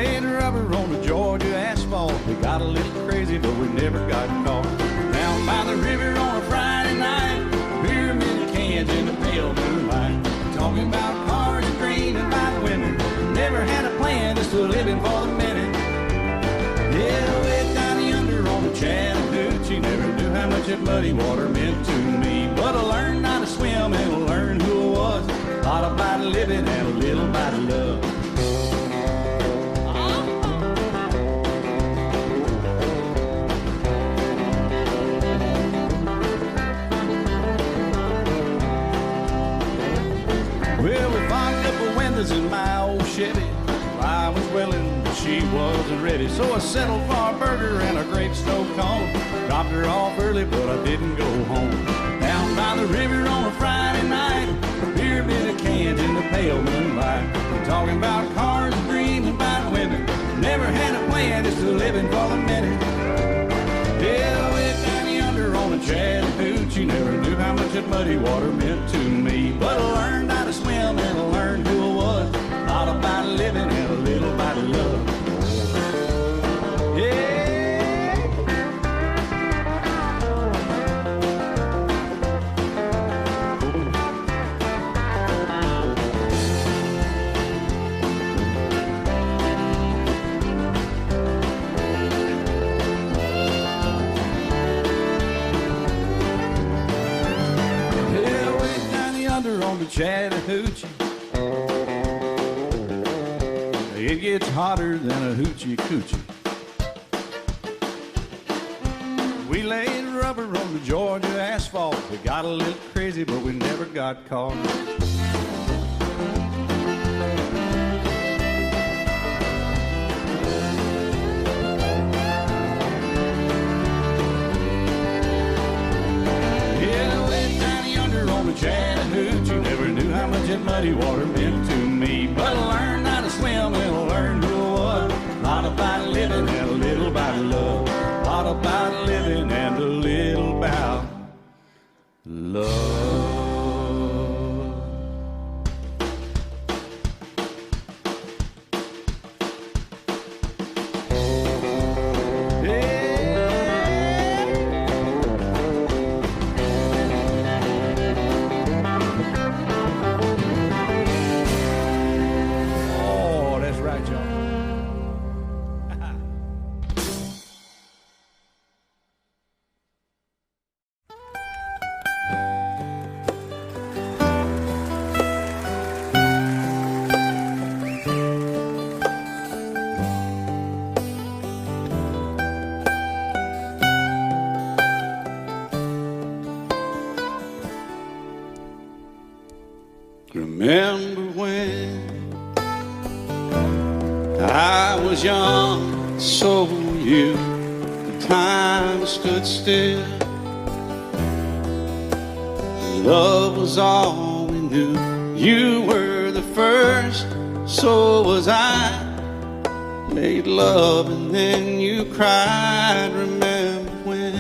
laid rubber on the Georgia asphalt. We got a little crazy, but we never got caught. Down by the river on a Friday night, pyramid cans in the pale moonlight. Talking about cars and dreaming about women. Never had a plan, just living for the minute. Yeah, way down yonder on the Chattahoochee, never knew how much that muddy water meant to me. But I learned how to swim and I learned who I was. A lot about living and a little about love. Well, we fogged up the windows in my old Chevy. I was willing, but she wasn't ready. So I settled for a burger and a grape snow cone. Dropped her off early, but I didn't go home. Down by the river on a Friday night, a beer bit of cans in the pale moonlight. We're talking about cars and dreaming about women. Never had a plan, just living for the minute. Yeah, way down yonder on the Chattahoochee, never knew how much that muddy water meant to me. But I learned how to swim and I learned who I was. A lot about living and a little about love. Yeah. On the Chattahoochee, it gets hotter than a hoochie coochie. We laid rubber on the Georgia asphalt. We got a little crazy, but we never got caught. Yeah, way down yonder on the Chattahoochee, never knew how much that muddy water meant to me. But I learned how to swim and I learned who I was. A lot about living and a little about love. A lot about living and a little about love. Remember when I was young, so were you. The time stood still. Love was all we knew. You were the first, so was I. Made love and then you cried. Remember when?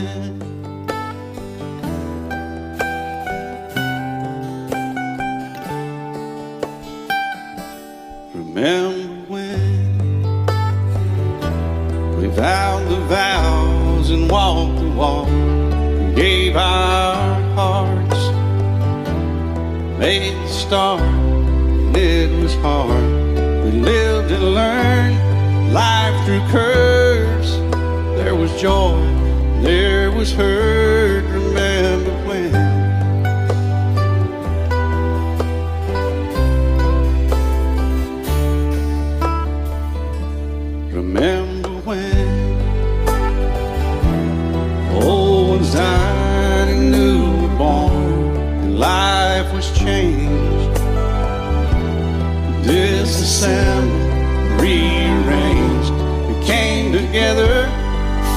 Remember when we vowed the vows and walked the walk, and gave our hearts, made the start, and it was hard. We lived and learned life through curves. There was joy, there was hurt. Remember when? Remember when old ones died and new were born, and life was changed, disassembled, rearranged. We came together,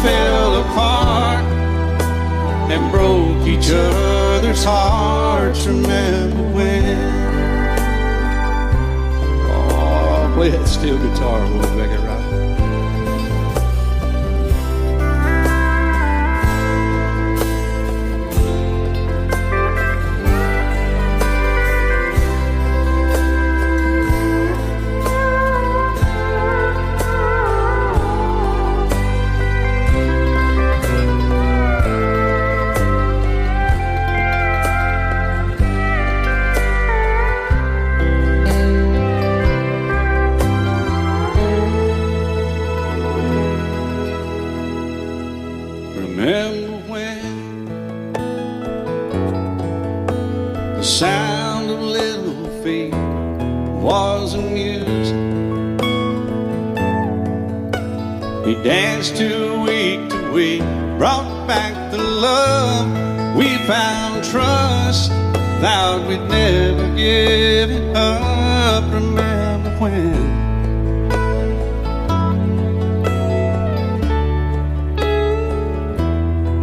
fell apart, and broke each other's hearts. Remember when? Oh, play that steel guitar, we'll make it right. He danced to week, brought back the love. We found trust, vowed we'd never give it up. Remember when?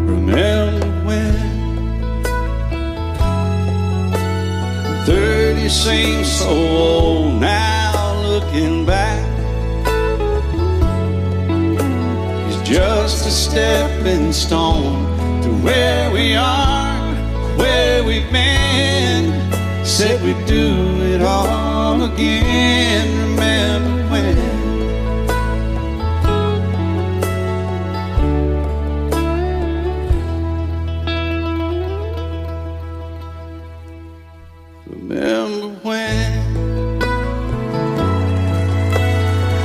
Remember when? 30 seems so old now, looking back. It's just a stepping stone to where we are, where we've been. Said we'd do it all again. Remember when? Remember when?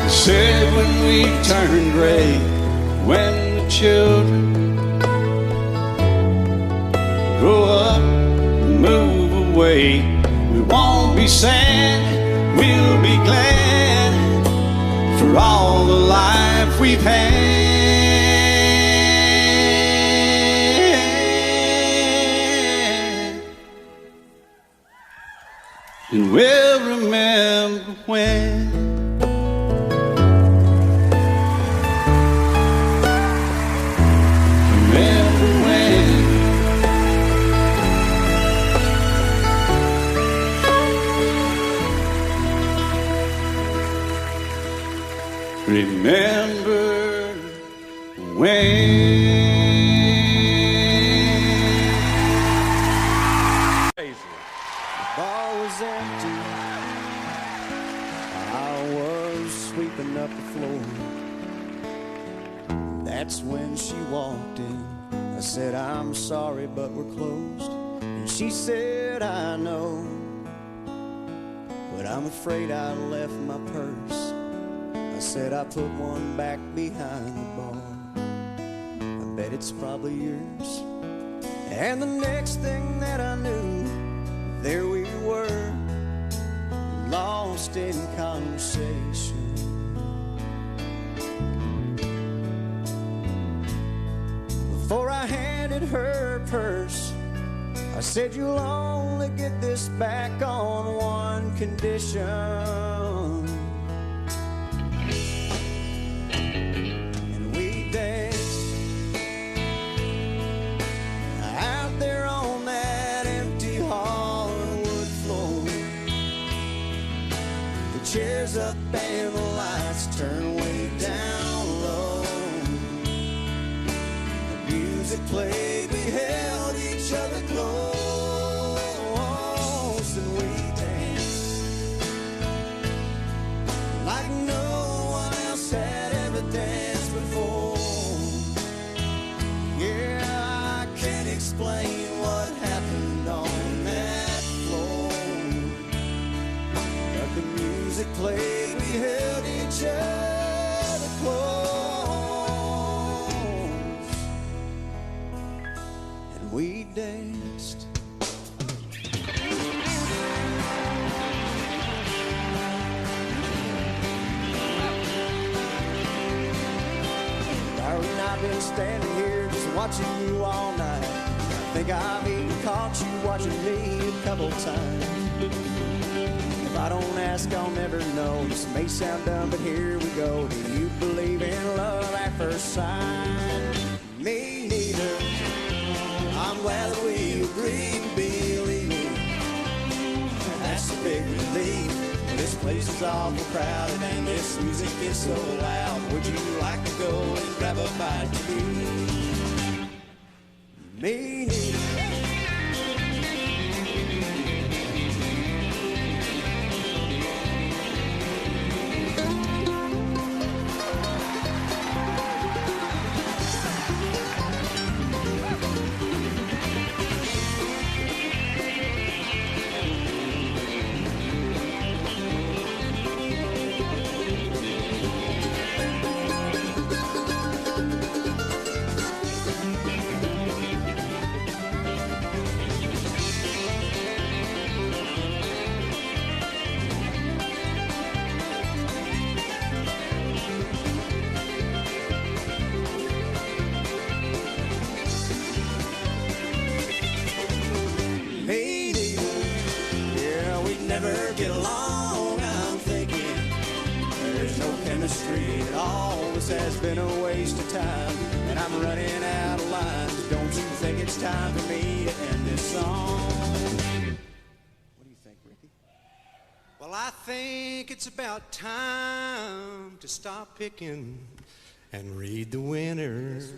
They said when we turned gray, when the children grow up and move away, we won't be sad, we'll be glad for all the life we've had. And we'll remember when. Remember when. Remember when. The bar was empty. I was sweeping up the floor. That's when she walked in. I said, I'm sorry, but we're closed. And she said, I know, but I'm afraid I left my purse. I said, I put one back behind the bar. I bet it's probably yours. And the next thing that I knew, there we were, lost in conversation. Before I handed her purse, I said, you'll only get this back on one condition. And we danced out there on that empty hardwood floor. The chairs up and the lights turned way down low. The music played, we held each other close, and we danced like no one else had ever danced before. Yeah, I can't explain what happened on that floor, but the music played, we held each other close, and we danced. Darling, I've been standing here just watching you all night. I think I've even caught you watching me a couple times. If I don't ask, I'll never know. This may sound dumb, but here we go. Do you believe in love at first sight? Me neither. I'm glad that we agreed to be illegal. That's a big relief. This place is awful crowded and this music is so loud. Would you like to go and grab a bite to eat? Me neither. this has been a waste of time, and I'm running out of lines. Don't you think it's time for me to end this song? What do you think, Ricky? Well, I think it's about time to stop picking and read the winner. Yes,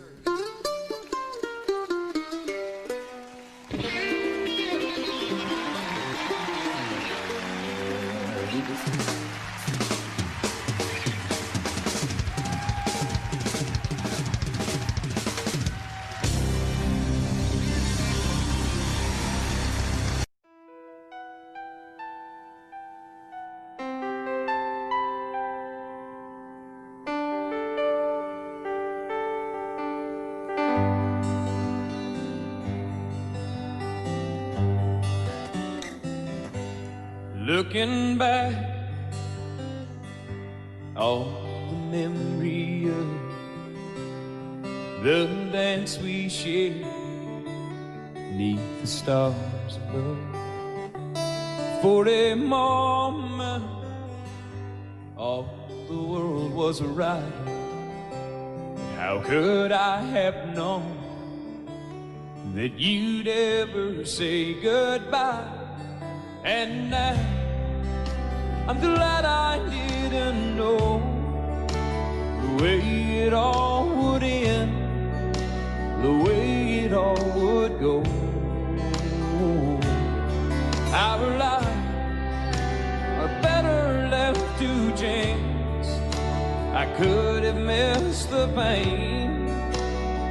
Looking back, all the memory of the dance we shared neath the stars above. For a moment, all the world was right. How could I have known that you'd ever say goodbye? And now I'm glad I didn't know the way it all would end, the way it all would go. Our lives are better left to chance. I could have missed the pain,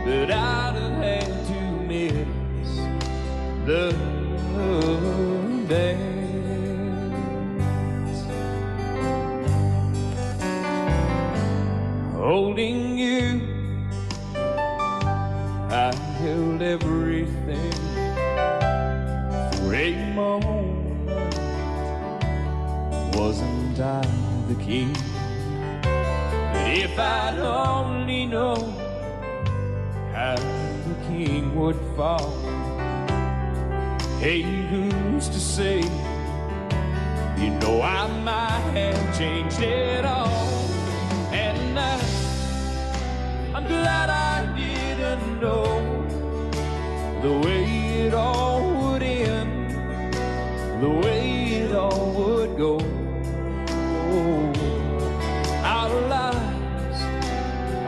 but I'd have had to miss the dance. Holding you, I held everything. For a moment, wasn't I the king? But if I'd only known how the king would fall, hey, who's to say? You know I might have changed it all. And I'm glad I didn't know the way it all would end, the way it all would go. Our lives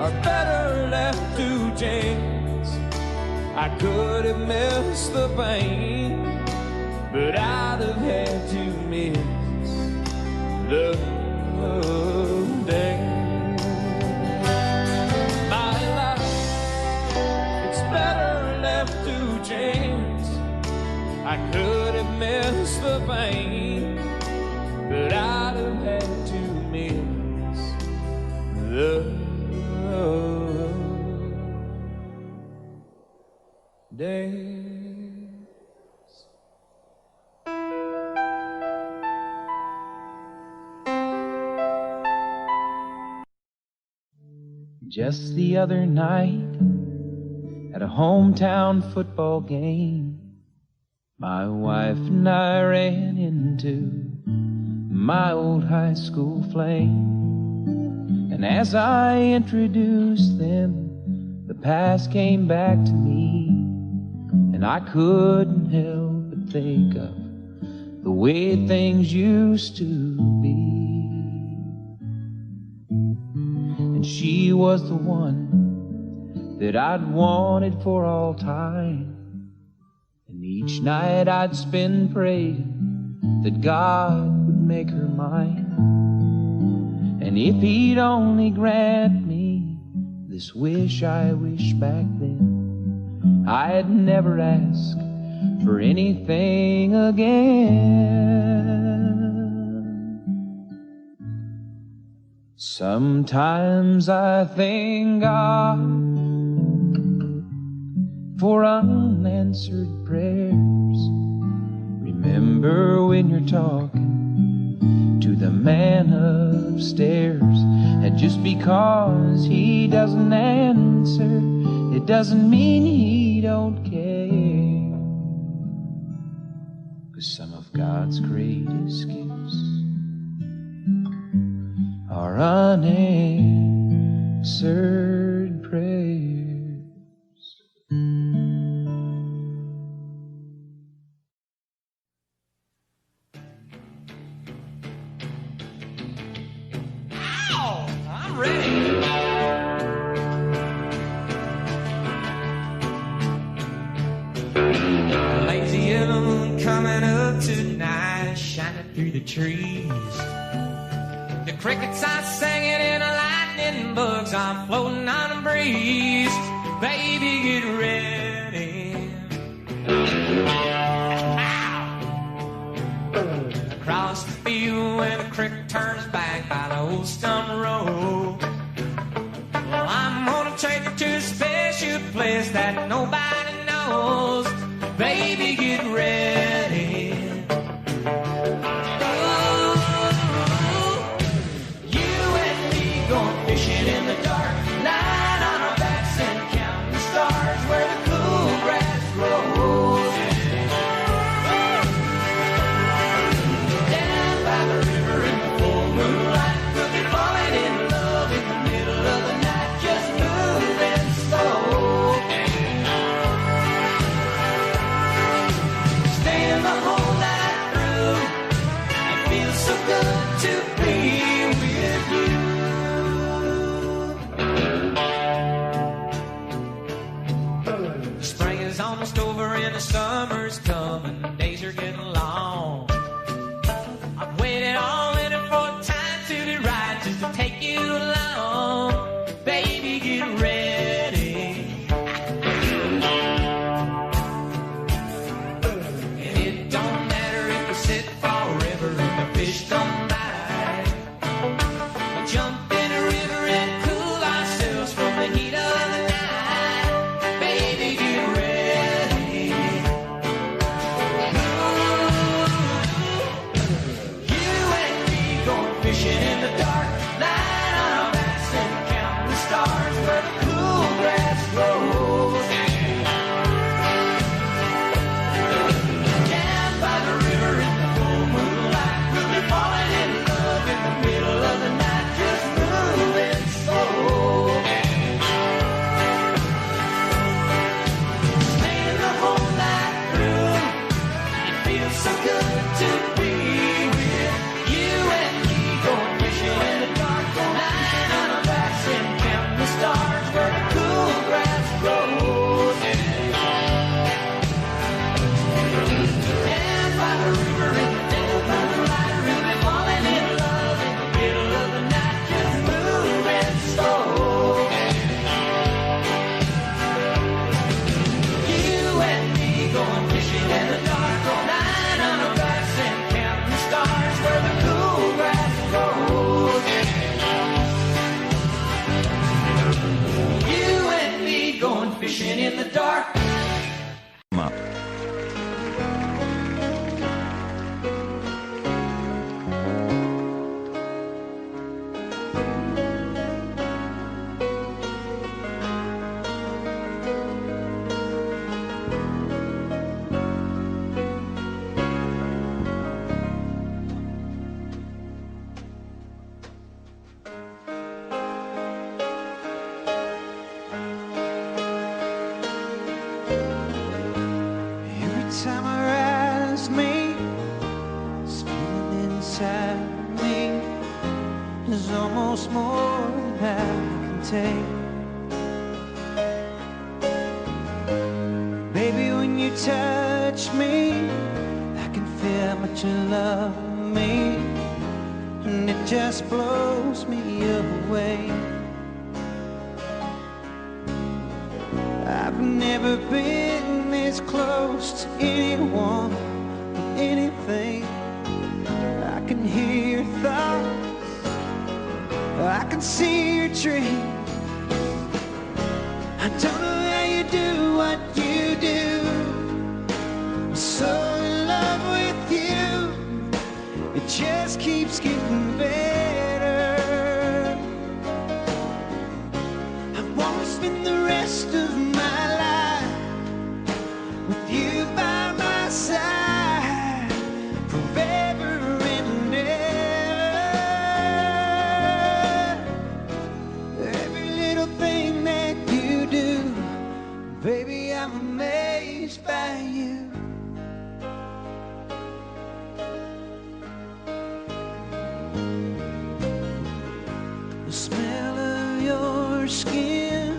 are better left to chance. I could have missed the pain, but I'd have had to miss the dance. My life, it's better left to chance. I could have missed the pain, but I'd have had to miss the dance. Just the other night, at a hometown football game, my wife and I ran into my old high school flame. And as I introduced them, the past came back to me, and I couldn't help but think of the way things used to be. And she was the one that I'd wanted for all time. And each night I'd spend praying that God would make her mine. And if he'd only grant me this wish I wished back then, I'd never ask for anything again. Sometimes I thank God for unanswered prayers. Remember when you're talking to the man upstairs, and just because he doesn't answer, it doesn't mean he don't care. 'Cause some of God's greatest gifts are unanswered unanswered prayers. Ow! I'm ready. Lazy yellow moon coming up tonight, shining through the trees. The crickets are singing and the lightning bugs are floating on a breeze. Baby, get ready. Ow! Across the field where the creek turns back by the old stone road. Well, I'm gonna take you to a special place that nobody knows. Baby, get ready. Fishing in the dark, lying on our backs and counting the stars where the cool grass grows. Down by the river in the full moonlight, we'll be falling in love in the middle of the night, just moving slow. Staying the whole night through, it feels so good to be with you. Spring is almost over and the summer's coming. Days are getting long. I've waited all winter for time to be right, just to take you along. Baby, get ready. And it don't matter if we sit forever and the fish don't bite. We'll jump in the river and cool ourselves from the heat of the night. Fishing in the dark, lying on our backs and counting the stars where the cool grass grows. Down by the river in the full moonlight, we'll be falling in love in the middle of the night, just moving slow. Staying the whole night through, it feels so good to be with you and me. Going fishing in the dark, lying on our backs and counting the stars where the cool grass grows. Down by the river in the dead of the light, we'll be falling in love in the middle of the night, just moving slow. You and me going fishing in the dark, lying on our backs and counting the stars where the cool grass grows. You and me going fishing in the dark. Every time I rise, me, this feeling inside me is almost more than I can take. Baby, when you touch me, I can feel how much you love me, and it just blows me away. I've never been this close to anyone or anything. I can hear your thoughts, I can see your dreams. I don't know how you do what you do. I'm so in love with you, it just keeps getting better. I wanna spend the rest of my life with you by my side, forever and ever. your skin,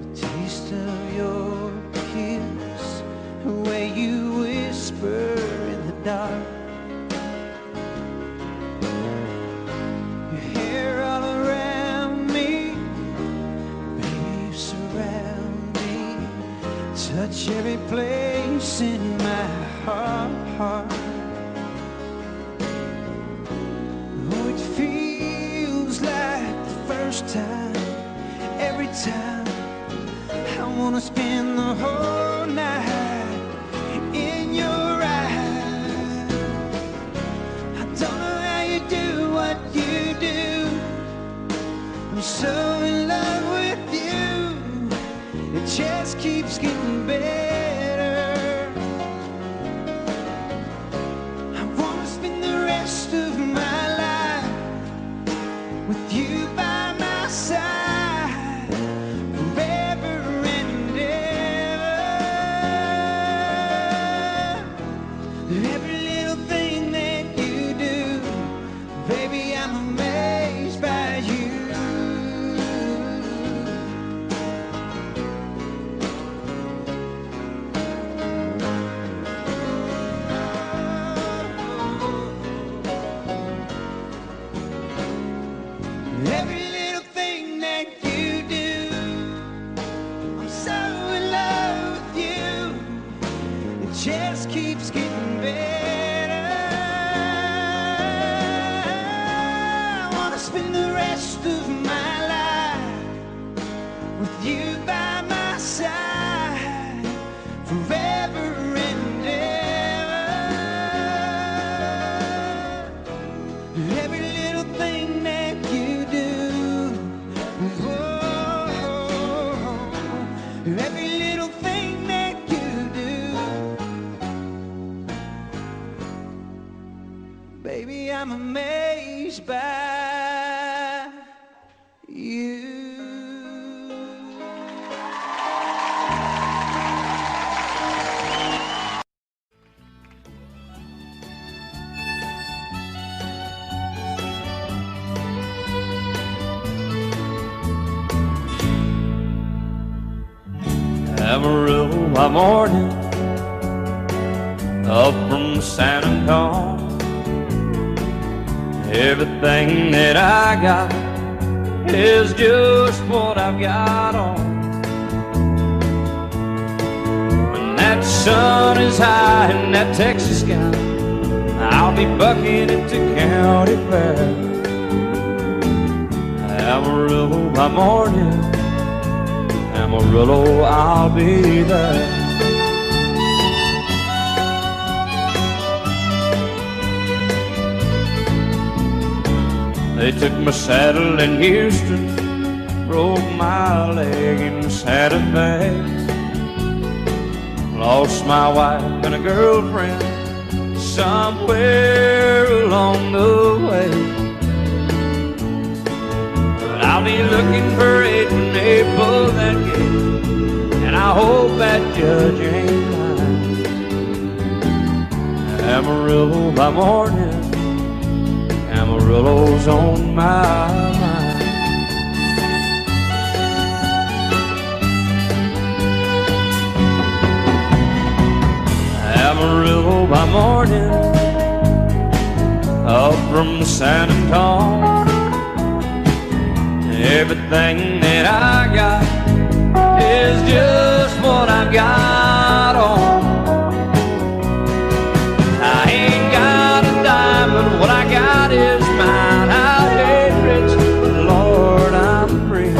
the taste of your kiss, the way you whisper in the dark. Your hair all around me, baby, you surround me, touch every place in my heart. Oh, it feels like the first time, every time. I wanna spend the whole night in your eyes. I don't know how you do what you do. I'm so in love with you. It just keeps getting better. I wanna spend the rest of my life with you by my side, forever and ever. Every little thing that you do, baby, I'm amazed by you. Every little thing that you do, I'm so in love with you. It just keeps getting better. I wanna spend the rest of my life with you by my side, forever and ever. Every little thing that you do, whoa, every little thing that you do, baby, I'm amazed by you. Amarillo by morning, up from San Antonio. Everything that I got is just what I've got on. When that sun is high in that Texas sky, I'll be bucking at the county fair. Amarillo by morning, Amarillo, I'll be there. They took my saddle in Houston, broke my leg in Santa Fe, lost my wife and a girlfriend somewhere along the way. But I'll be looking for it when they pull that gate, and I hope that judge ain't lying. Amarillo by morning, Amarillo's on my mind. Amarillo by morning, up from San Antonio. Everything that I got is just what I've got on. I ain't got a dime, but what I got is mine. I ain't rich, but Lord, I'm free.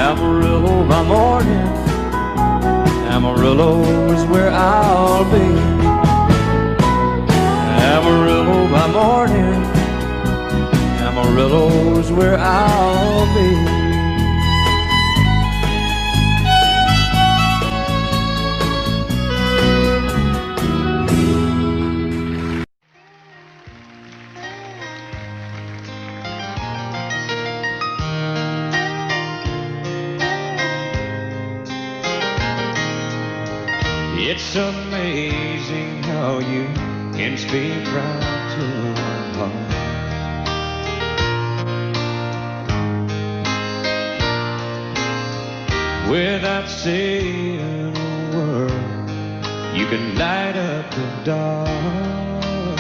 Amarillo by morning, Amarillo is where I'll be. Amarillo by morning, Amarillo's where I'll be. It's amazing how you can speak right to my heart. without saying a word. You can light up the dark.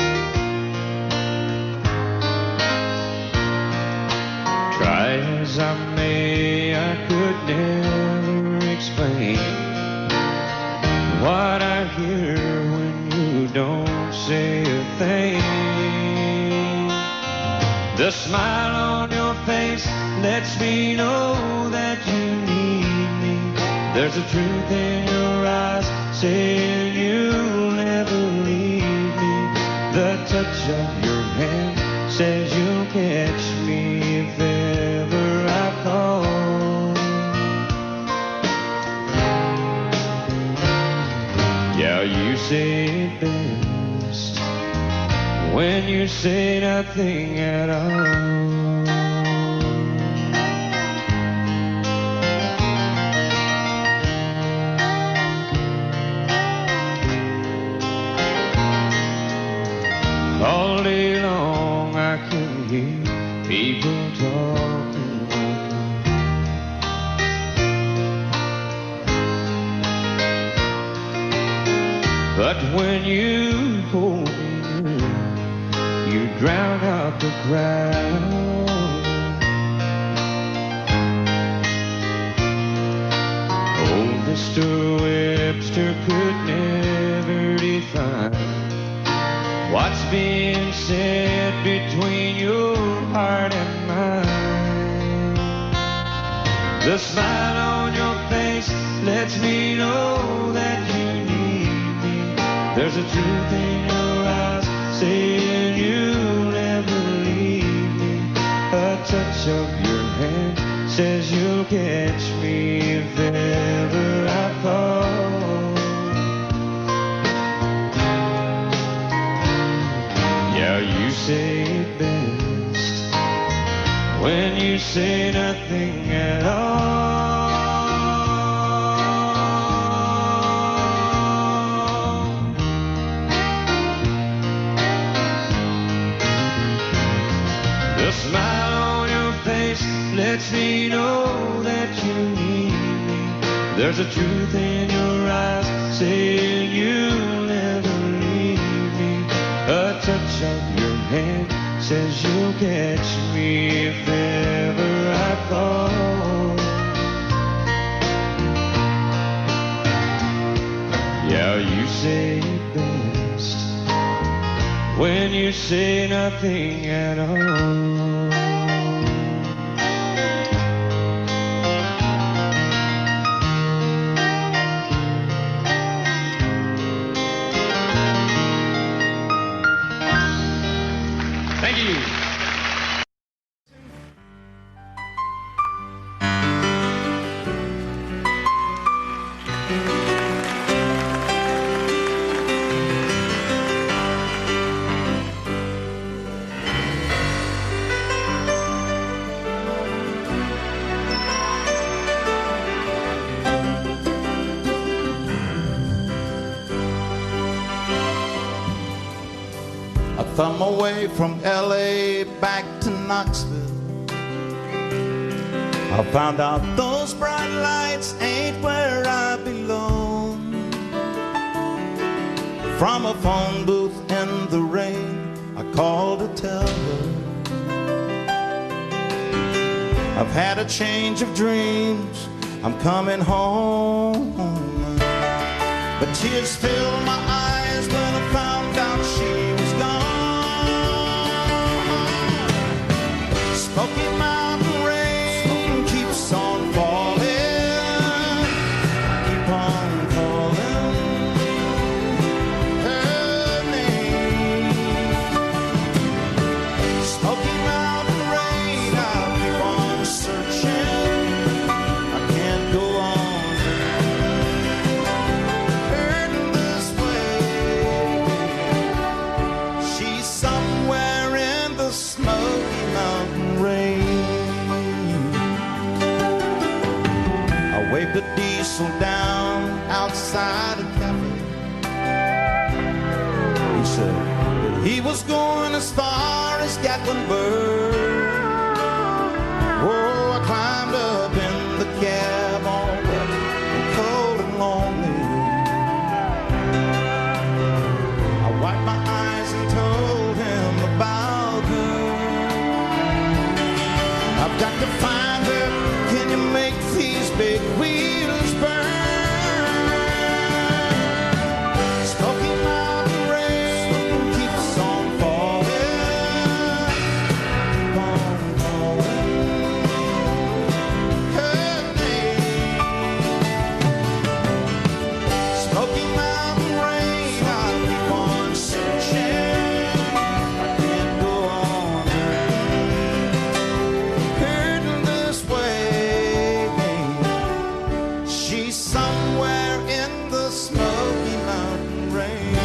Try as I may, I could never explain what I hear when you don't say a thing. The smile on your face lets me know that you need me. There's a truth in your eyes saying you'll never leave me. The touch of your hand says you'll catch me if ever I call. Yeah, you say it best when you say nothing at all. All day long I can hear people talking like that. But when you hold me near, you drown out the crowd. Oh, Mr. Webster could never define what's being said between your heart and mine. The smile on your face lets me know that you need me. There's a truth in your eyes saying you'll never leave me. A touch of your hand says you'll catch me if ever I fall. Yeah, you say it best when you say nothing at all. The smile on your face lets me know that you need me. There's a truth in your eyes saying you'll never leave me. A touch of your hand says you'll catch me if ever I fall. Yeah, you say it best when you say nothing at all. Thank you. I thumb away from LA back to Knoxville. I found out those bright lights ain't where I belong. From a phone booth in the rain, I called to tell her I've had a change of dreams, I'm coming home. But tears filled my eyes when I found out she was gone. Smoky Mountain rain keeps on falling. Keep on calling her name. Smoky Mountain rain, I'll keep on searching. I can't go on hurting this way. She's somewhere in the Smoky Mountain rain. I waved a diesel down outside a cafe. He said that he was going as far as Gatlinburg. Oh, I climbed up in the cab all wet big wheels burn. Smoky Mountain rain keeps on falling, keep on calling her name. Smoky Mountain rain, I keep on searching. I can't go on hurting this way. She's somewhere in the Smoky Mountain rain.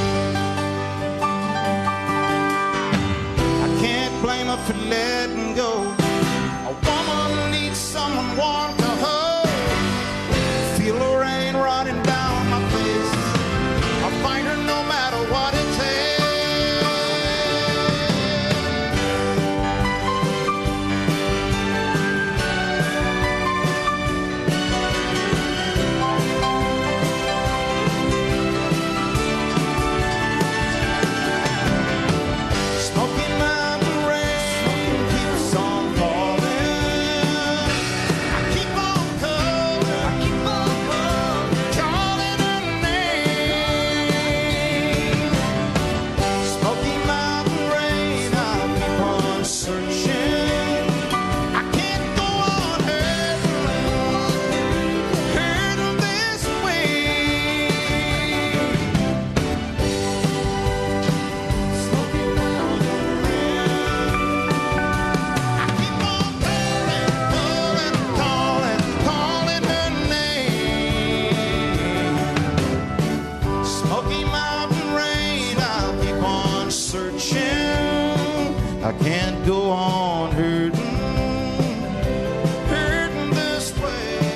I can't blame her for letting go. A woman needs someone warm to hold. Feel the rain running down my face. I'll find her no matter what it takes. Smoky Mountain rain keeps on falling. I keep on calling her name. Smoky Mountain rain, I'll keep on searching. I can't go on hurting this way. Smoky Mountain rain, I keep on calling her name. Smoky Mountain rain, I'll keep on searching. I can't go on hurting this way.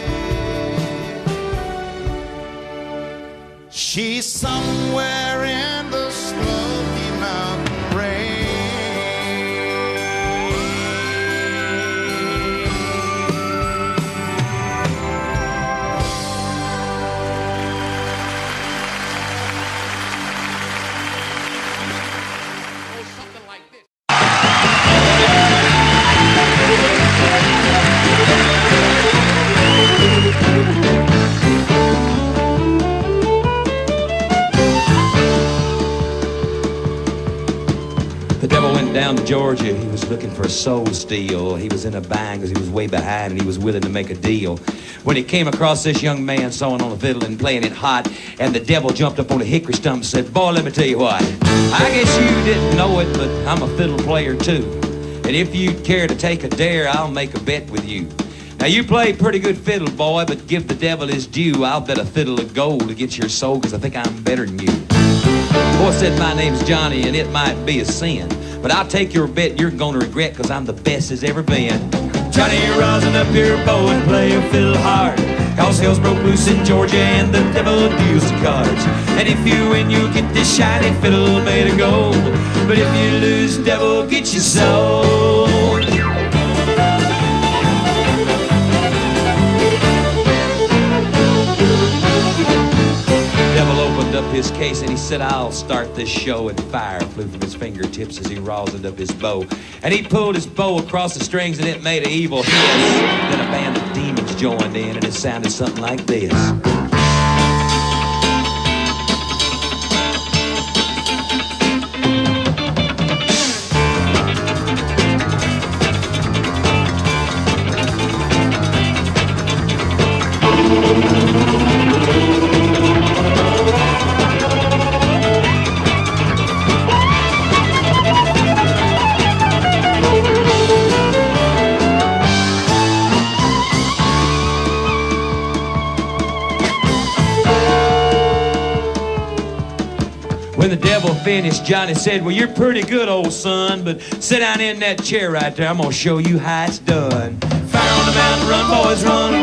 She's somewhere in the Smoky Mountain rain. The devil went down to Georgia. He was looking for a soul to steal. He was in a bind because he was way behind and he was willing to make a deal. When he came across this young man sawing on the fiddle and playing it hot, and the devil jumped up on a hickory stump and said, "Boy, let me tell you what. I guess you didn't know it, but I'm a fiddle player too. And if you'd care to take a dare, I'll make a bet with you. Now you play pretty good fiddle, boy, but give the devil his due. I'll bet a fiddle of gold against your soul because I think I'm better than you." The boy said, "My name's Johnny, and it might be a sin, but I'll take your bet you're gonna regret because I'm the best as ever been." Johnny, rosin up your bow and play a fiddle hard, cause hell's broke loose in Georgia and the devil deals the cards. And if you win, you'll get this shiny fiddle made of gold, but if you lose, devil get your soul. Devil opened up his case and he said, "I'll start this show," and fire flew from his fingertips as he rosined up his bow. And he pulled his bow across the strings and it made an evil hiss. Then a band of demons joined in and it sounded something like this. When the devil finished, Johnny said, "Well, you're pretty good, old son, but sit down in that chair right there. I'm gonna show you how it's done. Fire on the mountain, run, boys, run.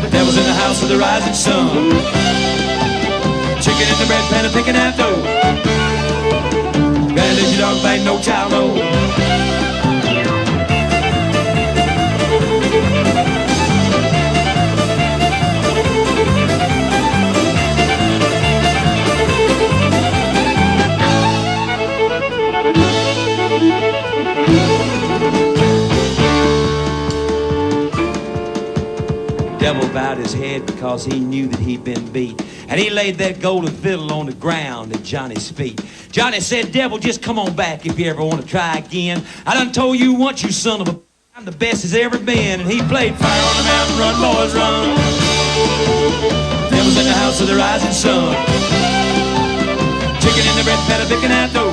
The devil's in the house with the rising sun. Chicken in the bread pan and picking out dough. Gotta let your dog bang, no child, no." devil bowed his head because he knew that he'd been beat. And he laid that golden fiddle on the ground at Johnny's feet. Johnny said, devil, just come on back if you ever want to try again. I done told you once, you son of a... I'm the best as ever been. And he played Fire on the Mountain, Run, Boys, Run. Devil's in the house of the rising sun. Chicken in the bread, better picking that dough.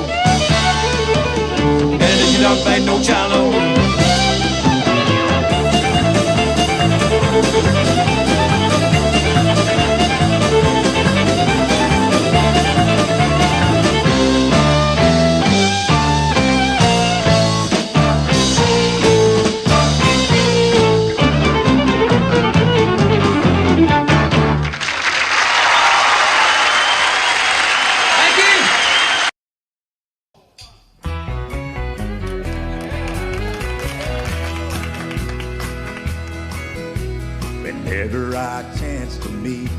Better than your dog fight, no child alone. Whenever I chance to meet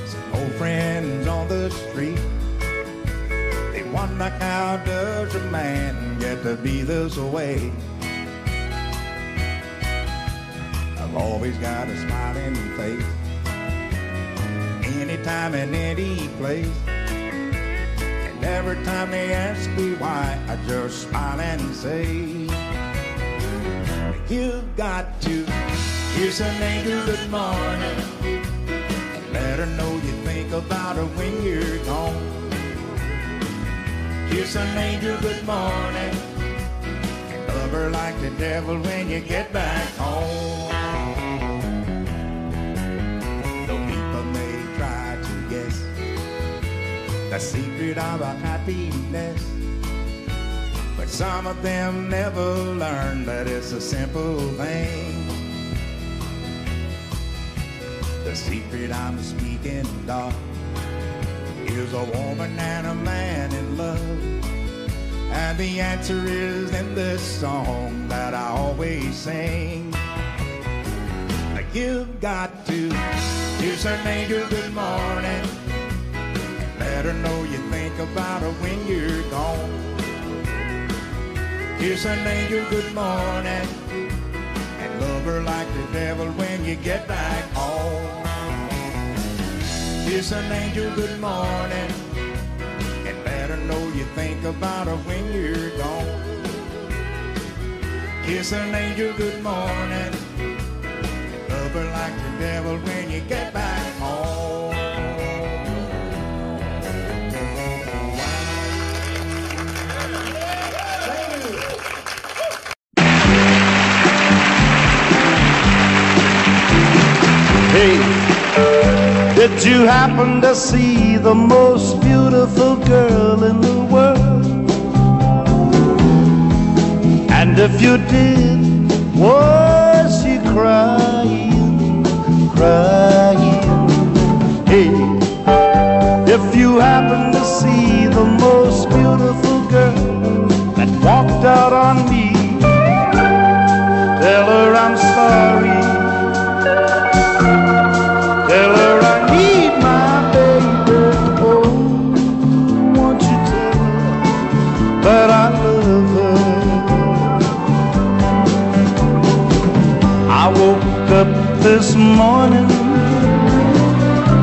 some old friends on the street, they wonder how does a man get to be this way. I've always got a smiling face, anytime and any place. And every time they ask me why, I just smile and say, you've got to kiss an angel good morning, let her know you think about her when you're gone. Kiss an angel good morning, and love her like the devil when you get back home. Though people may try to guess the secret of our happiness, but some of them never learn that it's a simple thing. The secret I'm speaking of is a woman and a man in love. And the answer is in this song that I always sing. You've got to kiss an angel good morning, let her know you think about her when you're gone. Kiss an angel good morning, and love her like the devil when you get back home. Kiss an angel good morning, and let her know you think about her when you're gone. Kiss an angel good morning, and love her like the devil when you get back home. Hey, did you happen to see the most beautiful girl in the world? And if you did, was she crying, crying? Hey, if you happen to see the most beautiful girl that walked out on me, tell her I'm sorry. Tell her I need my baby. Oh, won't you tell her that I love her? I woke up this morning,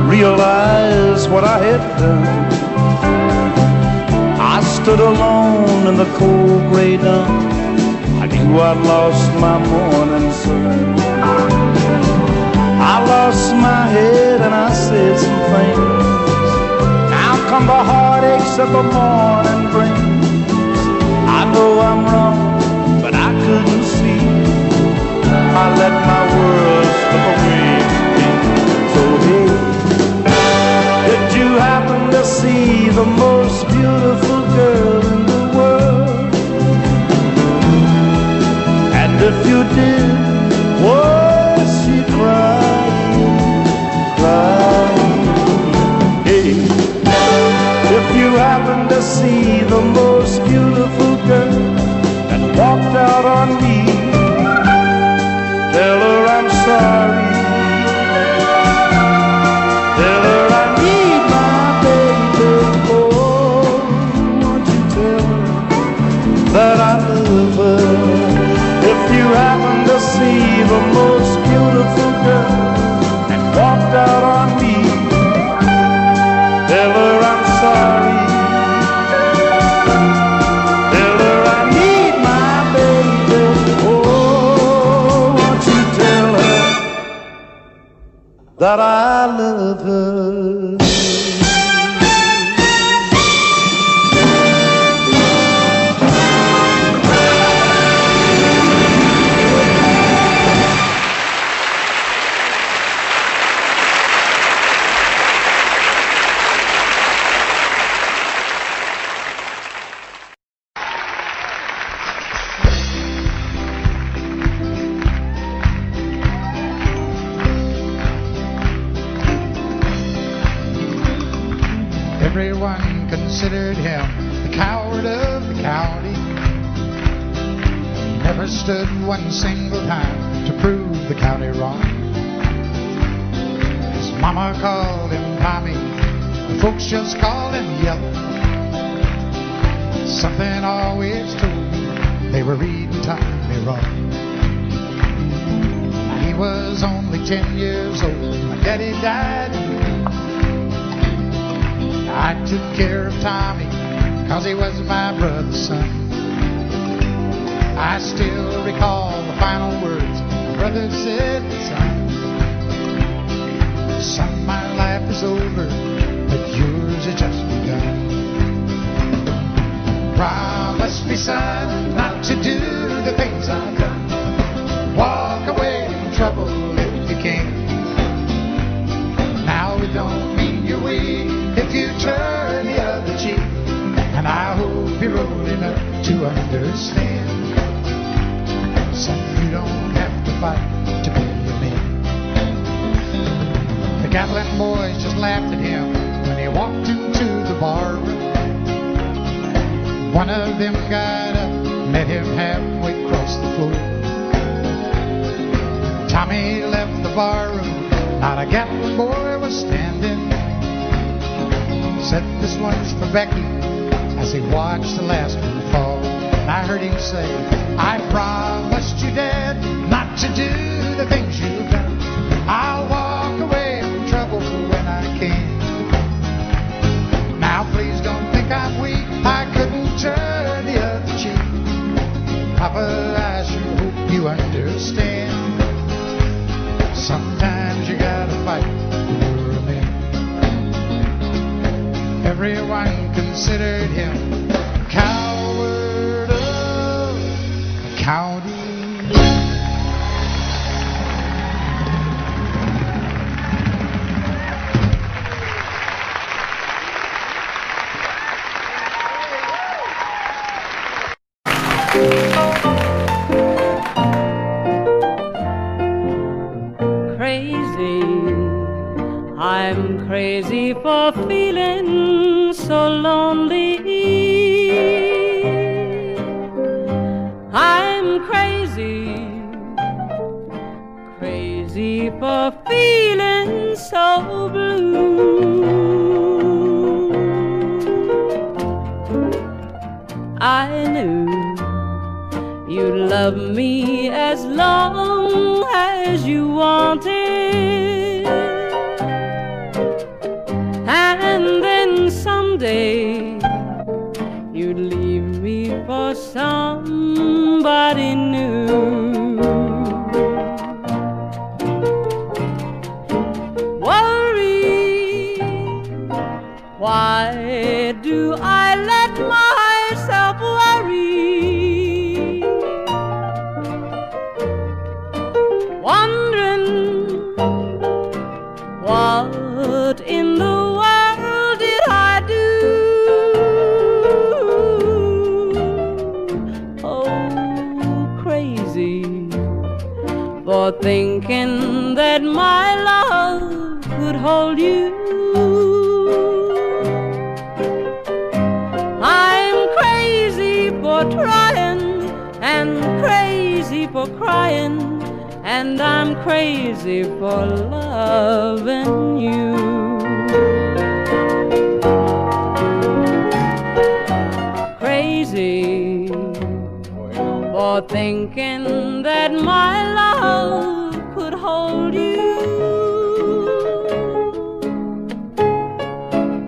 realized what I had done. I stood alone in the cold gray dawn. I knew I'd lost my morning sun. I lost my head and I said some things. Now come the heartaches that the morning brings. I know I'm wrong, but I couldn't see. I let my world slip away from me. So hey, did you happen to see the most beautiful girl in the world? And if you did, was she crying, crying? Hey, if you happen to see the most beautiful girl that walked out on me, tell her I'm sorry. Tell her I need my baby. Oh, won't you tell her that I love her? If you happen to see the most that I love her. Everyone considered him the coward of the county. Never stood one single time to prove the county wrong. His mama called him Tommy, the folks just called him Yellow. Something always told me they were reading Tommy wrong. He was only 10 years old when my daddy died. I took care of Tommy, 'cause he was my brother's son. I still recall the final words my brother said, son, my life is over, but yours has just begun. Promise me, son, not to do the things I've done. Walk away from trouble if you can. Now it don't mean you're weak if you turn the other cheek, and I hope you're old enough to understand. Son, you don't have to fight to be a man. The Gatlin boys just laughed at him when he walked into the bar room. One of them got up, met him halfway across the floor. Tommy left the bar room, not a Gatlin boy was standing. Said, this one's for Becky, as he watched the last one fall. And I heard him say, I promised you, Dad, not to do the things you've done. I'll walk away from trouble when I can. Now please don't think I'm weak, I couldn't turn the other cheek. Papa, I sure hope you understand. Sometimes you gotta fight for a man. Everyone considered him a coward of the county. Crazy, I'm crazy for feeling so lonely. I'm crazy, crazy for feeling so blue. I knew you'd love me as long as you wanted, and then someday you'd leave me for somebody new. Worry, why do I let myself worry? Wondering what in the world did I do? Oh, crazy for thinking that my love could hold you. I'm crazy for trying and crazy for crying, and I'm crazy for loving you. Crazy for thinking that my love could hold you.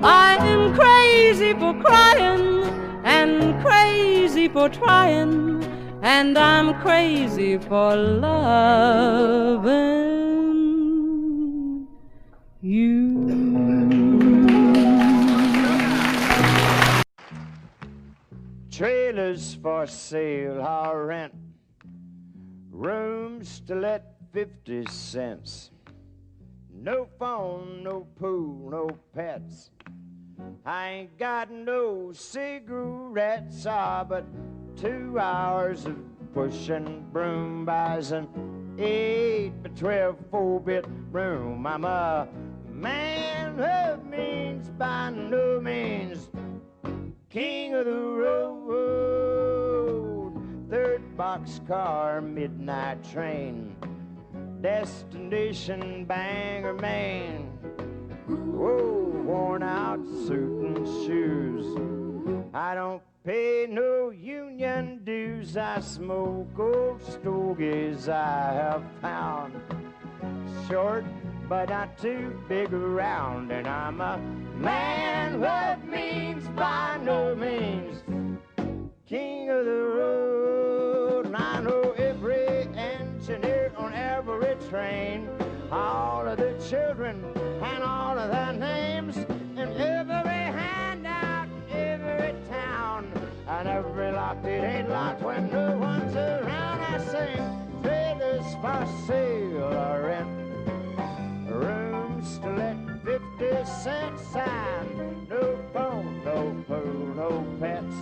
I'm crazy for crying and crazy for trying, and I'm crazy for loving you. Trailers for sale or rent, rooms to let 50 cents. No phone, no pool, no pets. I ain't got no cigarettes, but 2 hours of pushing broom buys an 8 by 12 4-bit room. I'm a man of means by no means, king of the road. Third boxcar, midnight train, destination Bangor, Maine. Whoa, worn out suit and shoes. I don't pay no union dues. I smoke old stogies I have found, short but not too big around. And I'm a man of means by no means, king of the road. And I know every engineer on every train, all of the children and all of their names, and every handout in every town, and every lock that ain't locked when no one's around. I sing trailers for sale or rent, rooms to let 50 cent sign. No phone, no pool, no pets.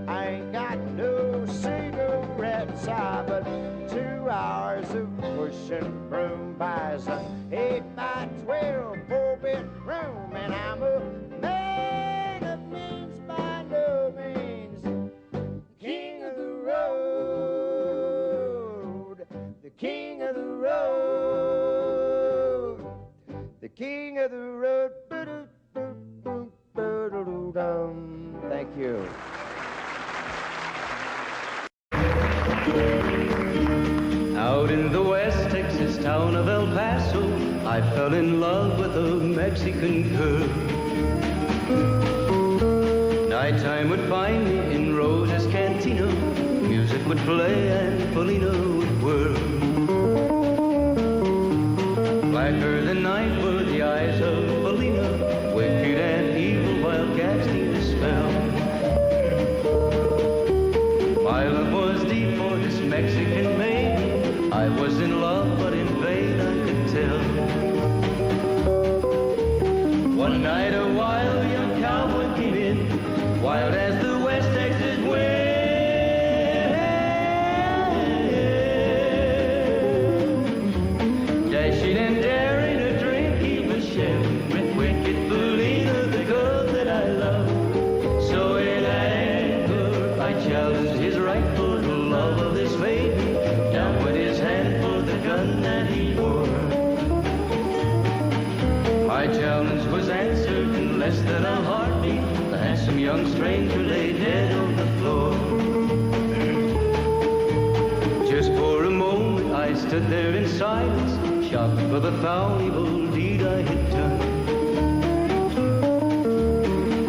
I ain't got no cigarettes, but 2 hours of pushing broom buys an 8 by 12 4-bit room. And I'm a man of means by no means, king of the road, the king of the road, the king of the road. Thank you. Out in the West Texas town of El Paso, I fell in love with a Mexican girl. Nighttime would find me in Rose's Cantina, music would play and Felina would whirl. Blacker than night were the eyes of Felina, wicked and evil while cats need a spell. My love was deep for this Mexican maiden, I was in love but in vain I could tell. One night a wild young cowboy came in, wild as the West Texas wind. Dashing and daring a drink he was sharing with wicked Felina, the girl that I love. So in anger I challenged his right for the love of this maiden. Down went his hand for the gun that he wore. My challenge was answered in less than a heartbeat. The handsome young stranger lay dead on the floor. Just for a moment I stood there in silence, shocked for the foul evil deed I had done.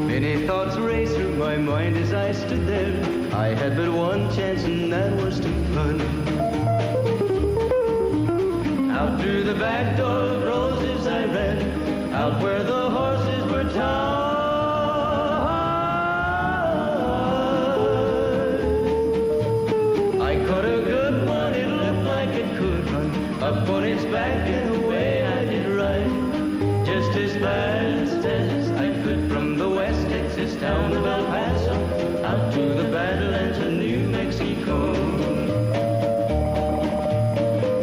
Many thoughts raced through my mind as I stood there. I had but one chance and that was to run. Out through the back door of Roses I ran, out where the horses were tied. I caught a good one, it looked like it could run, up on its back and away I did ride, just as fast as I could from the West Texas town of El Paso, out to the Badlands of New Mexico.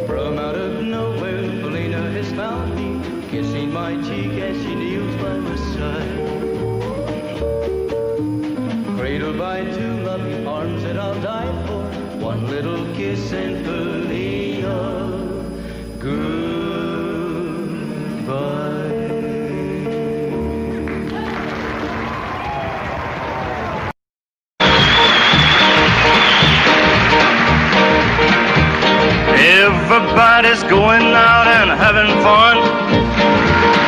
From out of nowhere, Felina has found me, kissing my cheek as she kneels by my side. Cradled by two loving arms that I'll die for, one little kiss and Felina, goodbye. Everybody's going out and having fun,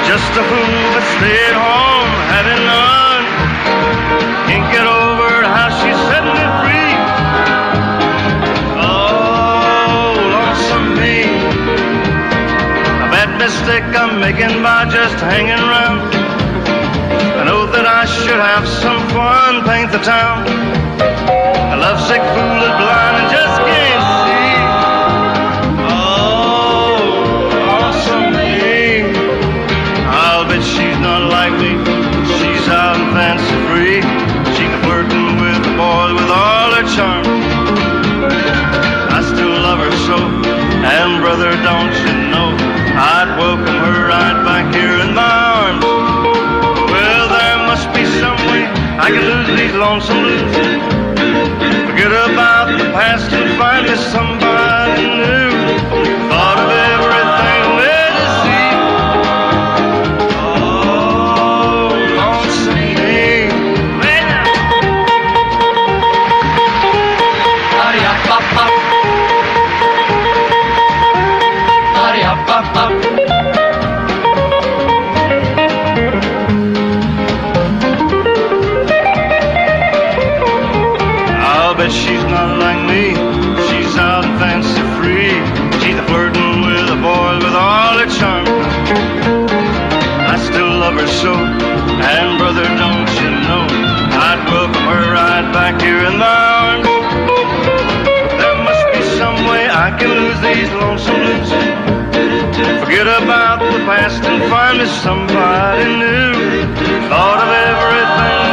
just a fool but stay at home having none. Can't get over how she's setting it free. Oh, lonesome me. I bet mistake I'm making by just hanging around. I know that I should have some fun, paint the town. A lovesick fool is blind and just can't see. Oh, awesome me. I'll bet she's not like me. She's out and fancy free. She's flirting with the boys with all her charm. I still love her so, and brother, don't you know, I'd welcome her right back here in my arms. Well, there must be some way I can lose these lonesome blues. Forget about the past and find me somebody new. Thought of everything there to see. Oh, lonesome me. I'll bet she's not like me. She's out and fancy free. She's a flirting with a boy with all her charm. I still love her so, and brother, don't you know, I'd welcome her right back here in my arms. There must be some way I can lose these lonesome blues. Forget about the past and find me somebody new. Thought of everything